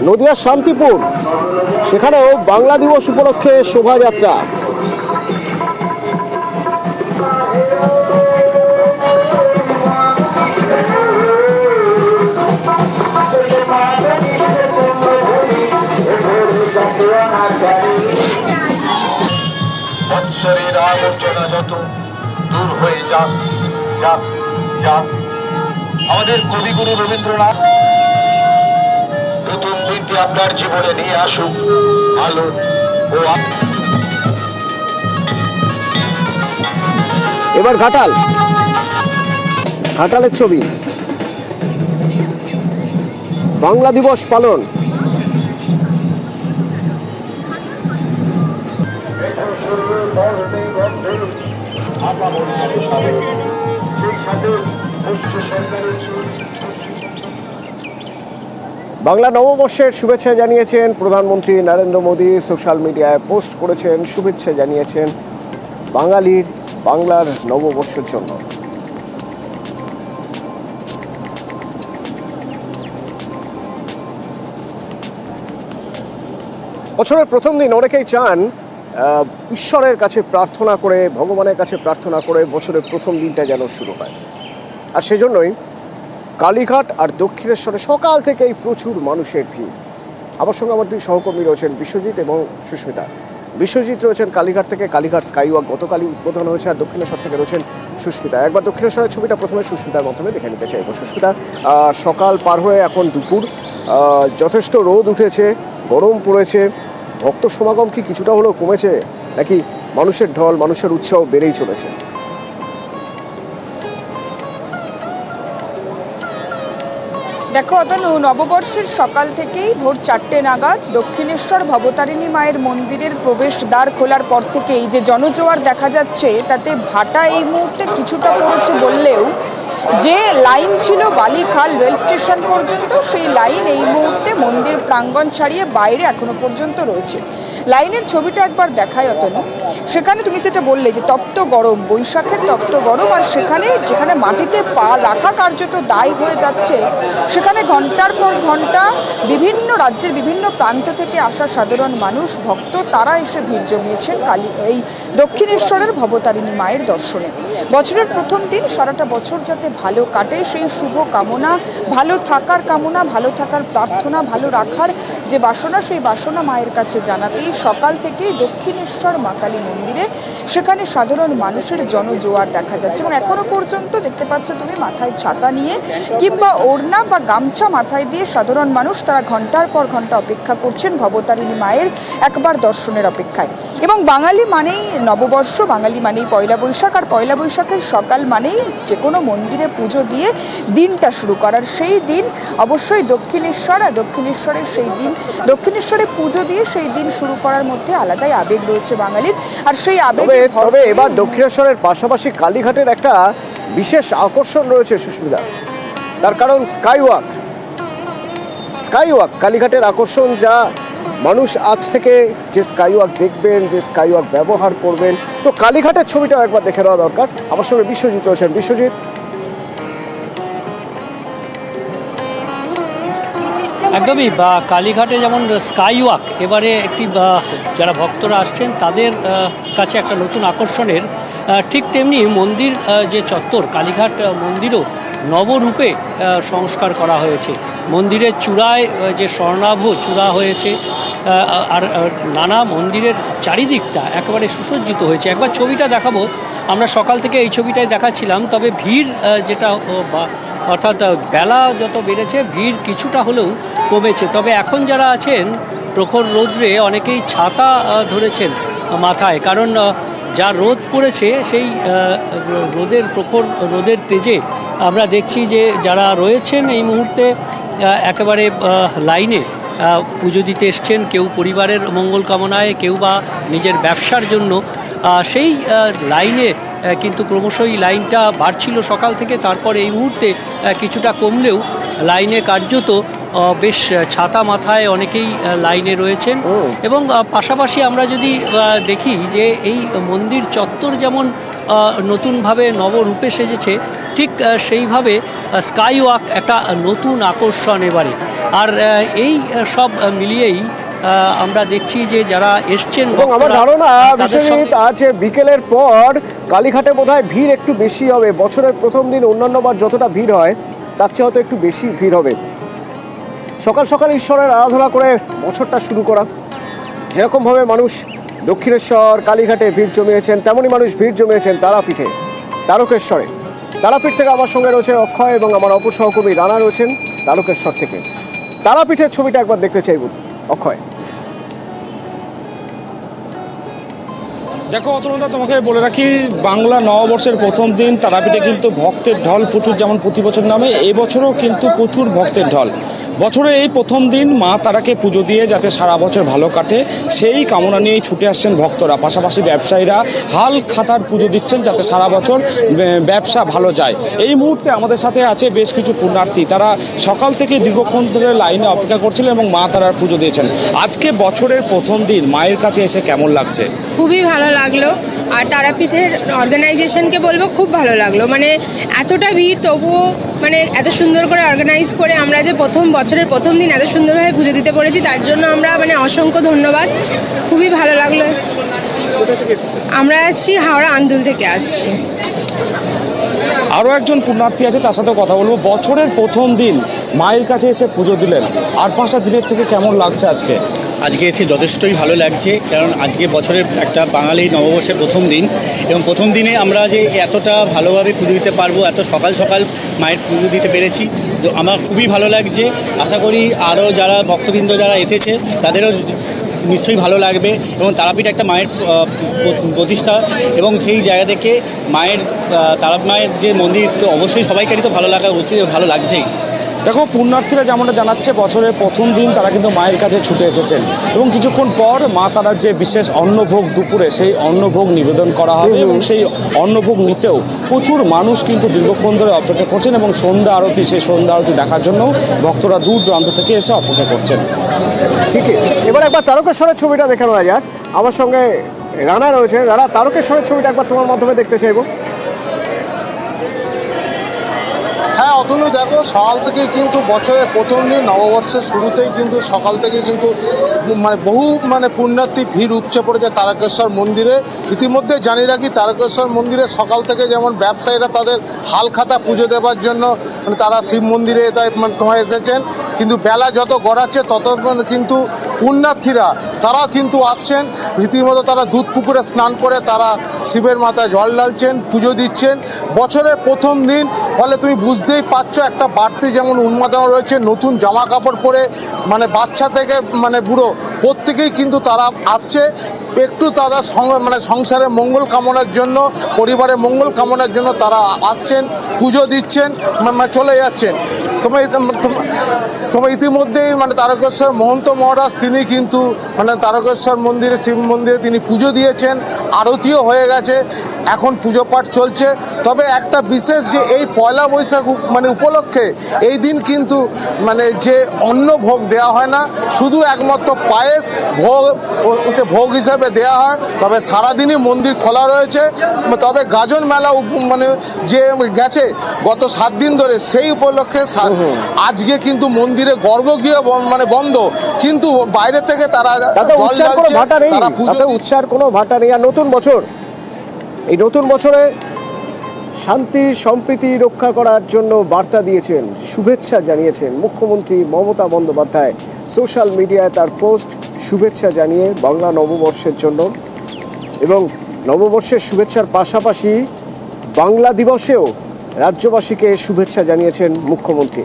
নদিয়ার শান্তিপুর, সেখানেও বাংলা দিবস উপলক্ষে শোভাযাত্রা। বৎসরের আবর্জনা যত দূর হয়ে যাক যাক যাক। আমাদের কবিগুরু রবীন্দ্রনাথ নতুন দিনটি আপনার জীবনে নিয়ে আসুক আলো ও এবার ঘাটালের ছবি, বাংলা দিবস পালন। বাংলা নববর্ষের শুভেচ্ছা জানিয়েছেন প্রধানমন্ত্রী নরেন্দ্র মোদী। সোশ্যাল মিডিয়ায় পোস্ট করেছেন, শুভেচ্ছা জানিয়েছেন বাংলার নববর্ষের জন্য। বছরের প্রথম দিন অনেকেই চান ঈশ্বরের কাছে প্রার্থনা করে, ভগবানের কাছে প্রার্থনা করে বছরের প্রথম দিনটা যেন শুরু হয়। আর সেজন্যই কালীঘাট আর দক্ষিণেশ্বরে সকাল থেকেই প্রচুর মানুষের ভিড়। আমার সঙ্গে আমার দুই সহকর্মী রয়েছেন, বিশ্বজিৎ এবং সুস্মিতা। বিশ্বজিৎ রয়েছেন কালীঘাট থেকে, কালীঘাট স্কাইওয়াক গতকালই উদ্বোধন হয়েছে, আর দক্ষিণেশ্বর থেকে রয়েছেন সুস্মিতা। একবার দক্ষিণেশ্বরের ছবিটা প্রথমে সুস্মিতার মাধ্যমে দেখে নিতে চাইব। সুস্মিতা, সকাল পার হয়ে এখন দুপুর, যথেষ্ট রোদ উঠেছে, গরম পড়েছে, ভক্ত সমাগম কি কিছুটা হলেও কমেছে, নাকি মানুষের ঢল, মানুষের উৎসাহ বেড়েই চলেছে? দেখো অতনু, নববর্ষের সকাল থেকেই ভোর 4টে নাগাদ দক্ষিণেশ্বর ভবতারিণী মায়ের মন্দিরের প্রবেশ দ্বার খোলার পর থেকেই যে জনজোয়ার দেখা যাচ্ছে, তাতে ভাটা এই মুহূর্তে কিছুটা পড়েছে বললেও যে লাইন ছিল বালিখাল রেল স্টেশন পর্যন্ত, সেই লাইন এই মুহূর্তে মন্দির প্রাঙ্গণ ছাড়িয়ে বাইরে এখনো পর্যন্ত রয়েছে। লাইনের ছবিটা একবার দেখায় অতনু। সেখানে তুমি যেটা বললে যে তপ্ত গরম, বৈশাখের তপ্ত গরম, আর যেখানে মাটিতে পা রাখা কার্যত দায় হয়ে যাচ্ছে, সেখানে ঘন্টার পর ঘন্টা বিভিন্ন রাজ্যের বিভিন্ন প্রান্ত থেকে আসা সাধারণ মানুষ, ভক্ত, তারা এসে ভিড় জমিয়েছেন এই দক্ষিণেশ্বরের ভবতারিণী মায়ের দর্শনে। বছরের প্রথম দিন, সারাটা বছর যাতে ভালো কাটে সেই শুভ কামনা, ভালো থাকার কামনা, ভালো থাকার প্রার্থনা, ভালো রাখার যে বাসনা, সেই বাসনা মায়ের কাছে জানাতেই সকাল থেকেই দক্ষিণেশ্বর মা কালী মন্দিরে সেখানে সাধারণ মানুষের জনজোয়ার দেখা যাচ্ছে। এবং এখনো পর্যন্ত দেখতে পাচ্ছ তুমি, মাথায় ছাতা নিয়ে কিংবা ওড়না বা গামছা মাথায় দিয়ে সাধারণ মানুষ তারা ঘন্টার পর ঘন্টা অপেক্ষা করছেন ভবতারিণী মায়ের একবার দর্শনের অপেক্ষায়। এবং বাঙালি মানেই নববর্ষ, বাঙালি মানেই পয়লা বৈশাখ, আর পয়লা বৈশাখের সকাল মানেই যে কোনো মন্দিরে পুজো দিয়ে দিনটা শুরু করার। সেই দিন অবশ্যই দক্ষিণেশ্বরের সেই দিন, দক্ষিণেশ্বরে পুজো দিয়ে সেই দিন শুরু করার মধ্যে আলাদাই আবেগ রয়েছে বাঙালির। আর সেই আবেগে তবে এবার দক্ষিণেশ্বরের পাশাপাশি কালীঘাটের একটা বিশেষ আকর্ষণ রয়েছে সুস্মিতা, তার কারণ স্কাইওয়াক। কালীঘাটের আকর্ষণ, যা মানুষ আজ থেকে যে স্কাইওয়াক দেখবেন, যে স্কাইওয়াক ব্যবহার করবেন। তো কালীঘাটের ছবিটাও একবার দেখে নেওয়া দরকার। আমার সঙ্গে বিশ্বজিৎ রয়েছেন। বিশ্বজিৎ, একদমই কালীঘাটে যেমন স্কাইওয়াক এবারে একটি যারা ভক্তরা আসছেন তাদের কাছে একটা নতুন আকর্ষণের, ঠিক তেমনি মন্দির যে চত্বর, কালীঘাট মন্দিরও নবরূপে সংস্কার করা হয়েছে। মন্দিরের চূড়ায় যে স্বর্ণাভ চূড়া হয়েছে, আর নানা মন্দিরের চারিদিকটা একেবারে সুসজ্জিত হয়েছে। একবার ছবিটা দেখাবো, আমরা সকাল থেকে এই ছবিটাই দেখাচ্ছিলাম। তবে ভিড় যেটা, অর্থাৎ বেলা যত বেড়েছে ভিড় কিছুটা হলেও কমেছে। তবে এখন যারা আছেন প্রখর রৌদ্রে অনেকেই ছাতা ধরেছেন মাথায়, কারণ যা রোদ পড়েছে সেই প্রখর রোদের তেজে আমরা দেখছি যে যারা রয়েছেন এই মুহূর্তে একেবারে লাইনে পুজো দিতে এসছেন, কেউ পরিবারের মঙ্গল কামনায়, কেউ বা নিজের ব্যবসার জন্য। সেই লাইনে কিন্তু ক্রমশই লাইনটা বাড়ছিল সকাল থেকে, তারপর এই মুহূর্তে কিছুটা কমলেও লাইনে কার্যত বেশ ছাতা মাথায় অনেকেই লাইনে রয়েছেন। এবং পাশাপাশি আমরা যদি দেখি যে এই মন্দির চত্বর যেমন নতুনভাবে নবরূপে সেজেছে, ঠিক সেইভাবে স্কাইওয়াক একটা নতুন আকর্ষণ এবারে। আর এই সব মিলিয়েই আমরা দেখছি যে যারা এসছেন এবং আমার ভক্তরা, ধারণা তাদের সঙ্গে বিশ্বজিৎ আজ বিকেলের পর কালীঘাটে বোধহয় ভিড় একটু বেশি হবে। বছরের প্রথম দিন অন্যান্যবার যতটা ভিড় হয় তার চেয়ে হয়তো একটু বেশি ভিড় হবে। সকাল সকাল ঈশ্বরের আরাধনা করে বছরটা শুরু করা, যেরকমভাবে মানুষ দক্ষিণেশ্বর কালীঘাটে ভিড় জমিয়েছেন, তেমনই মানুষ ভিড় জমিয়েছেন তারাপীঠে, তারকেশ্বরে। তারাপীঠ থেকে আমার সঙ্গে রয়েছে অক্ষয় এবং আমার অপর সহকর্মী রানা রয়েছেন তারকেশ্বর থেকে। তারাপীঠের ছবিটা একবার দেখতে চাইব অক্ষয়। দেখো অতনুদা, তোমাকে বলে রাখি, বাংলা নববর্ষের প্রথম দিন তারাপীঠে কিন্তু ভক্তের ঢল প্রচুর, যেমন প্রতি বছর নামে এবছরও কিন্তু প্রচুর ভক্তের ঢল। বছরের এই প্রথম দিন মা তারাকে পুজো দিয়ে যাতে সারা বছর ভালো কাটে সেই কামনা নিয়েই ছুটে আসছেন ভক্তরা। পাশাপাশি ব্যবসায়ীরা হাল খাতার পুজো দিচ্ছেন যাতে সারা বছর ব্যবসা ভালো যায়। এই মুহূর্তে আমাদের সাথে আছে বেশ কিছু পুণ্যার্থী, তারা সকাল থেকে দীর্ঘক্ষণ ধরে লাইনে অপেক্ষা করছিলেন এবং মা তারার পুজো দিয়েছেন। আজকে বছরের প্রথম দিন মায়ের কাছে এসে কেমন লাগছে? খুবই ভালো লাগলো। আর তারাপীঠের অর্গানাইজেশনকে বলবো খুব ভালো লাগলো, মানে এতটা ভিড় তবুও মানে এত সুন্দর করে অর্গানাইজ করে আমরা যে বছরের প্রথম দিন এত সুন্দরভাবে পুজো দিতে পেরেছি, তার জন্য আমরা মানে অসংখ্য ধন্যবাদ। খুবই ভালো লাগলো। আমরা আসছি হাওড়া আন্দুল থেকে আসছি। আরও একজন পুণ্যার্থী আছে, তার সাথে কথা বলবো। বছরের প্রথম দিন মায়ের কাছে এসে পুজো দিলেন, আর 5টা দিনের থেকে কেমন লাগছে আজকে? আজকে এসে যথেষ্টই ভালো লাগছে, কারণ আজকে বছরের একটা বাঙালি নববর্ষের প্রথম দিন, এবং প্রথম দিনে আমরা যে এতটা ভালোভাবে পুজো দিতে পারবো, এত সকাল সকাল মায়ের পুজো দিতে পেরেছি, তো আমার খুবই ভালো লাগছে। আশা করি আরও যারা ভক্তবৃন্দ যারা এসেছে তাদেরও নিশ্চয়ই ভালো লাগবে। এবং তারাপীঠ একটা মায়ের প্রতিষ্ঠা, এবং সেই জায়গা থেকে মায়ের তারা মায়ের যে মন্দির, তো অবশ্যই সবাইকারই তো ভালো লাগা উচিত, ভালো লাগছেই। দেখো পুণ্যার্থীরা যেমনটা জানাচ্ছে, বছরের প্রথম দিন তারা কিন্তু মায়ের কাছে ছুটে এসেছেন এবং কিছুক্ষণ পর মা তারার যে বিশেষ অন্নভোগ দুপুরে, সেই অন্নভোগ নিবেদন করা হবে এবং সেই অন্নভোগ নিতেও প্রচুর মানুষ কিন্তু দীর্ঘক্ষণ ধরে অপেক্ষা করছেন এবং সন্ধ্যা আরতি, সেই সন্ধ্যা আরতি দেখার জন্য ভক্তরা দূর দূরান্ত থেকে এসে অপেক্ষা করছেন। ঠিকই, এবার একবার তারকেশ্বরের ছবিটা দেখে নেওয়া যাক। আমার সঙ্গে রানা রয়েছে। রানা, তারকেশ্বরের ছবিটা একবার তোমার মাধ্যমে দেখতে চাইবো। হ্যাঁ অতনু, দেখো সকাল থেকে কিন্তু বছরের প্রথম দিন নববর্ষের শুরুতেই কিন্তু সকাল থেকে কিন্তু বহু পুণ্যার্থী ভিড় উপচে পড়েছে তারকেশ্বর মন্দিরে। ইতিমধ্যে জানিয়ে রাখি, তারকেশ্বর মন্দিরে সকাল থেকে যেমন ব্যবসায়ীরা তাদের হালখাতা পুজো দেওয়ার জন্য তারা শিব মন্দিরে তোমার এসেছেন, কিন্তু বেলা যত গড়াচ্ছে তত কিন্তু পুণ্যার্থীরা তারাও কিন্তু আসছেন। রীতিমতো তারা দুধ পুকুরে স্নান করে তারা শিবের মাথায় জল ঢালছেন, পুজো দিচ্ছেন বছরের প্রথম দিন। ফলে তুমি বুঝতেই পারছো একটা বাড়তি যেমন উন্মাদনা রয়েছে। নতুন জামা কাপড় পরে বাচ্চা থেকে বুড়ো প্রত্যেকেই কিন্তু তারা আসছে একটু তাদের সংসারের মঙ্গল কামনার জন্য, পরিবারের মঙ্গল কামনার জন্য তারা আসছেন, পুজো দিচ্ছেন, চলে যাচ্ছেন। তোমার ইতিমধ্যেই তারকেশ্বর মহন্ত মহারাজ তিনি কিন্তু তারকেশ্বর মন্দিরে, শিব মন্দিরে তিনি পুজো দিয়েছেন, আরতিও হয়ে গেছে, এখন পুজো পাঠ চলছে। তবে একটা বিশেষ যে এই পয়লা বৈশাখ উপলক্ষে এই দিন কিন্তু যে অন্ন ভোগ দেওয়া হয় না, শুধু একমাত্র পায়েস ভোগ হিসাবে দেওয়া হয়। তবে সারাদিনই মন্দির খোলা রয়েছে। তবে গাজন মেলা যে গেছে গত 7 দিন ধরে, সেই উপলক্ষে আজকে কিন্তু মন্দিরে গর্ভগৃহ বন্ধ, কিন্তু বাইরে থেকে তারা উৎসার কোনো ভাটা নেই। আর নতুন বছর, এই নতুন বছরে শান্তি সম্প্রীতি রক্ষা করার জন্য বার্তা দিয়েছেন, শুভেচ্ছা জানিয়েছেন মুখ্যমন্ত্রী মমতা বন্দ্যোপাধ্যায়। সোশ্যাল মিডিয়ায় তার পোস্ট শুভেচ্ছা জানিয়ে বাংলা নববর্ষের জন্য, এবং নববর্ষের শুভেচ্ছার পাশাপাশি বাংলা দিবসেও রাজ্যবাসীকে শুভেচ্ছা জানিয়েছেন মুখ্যমন্ত্রী।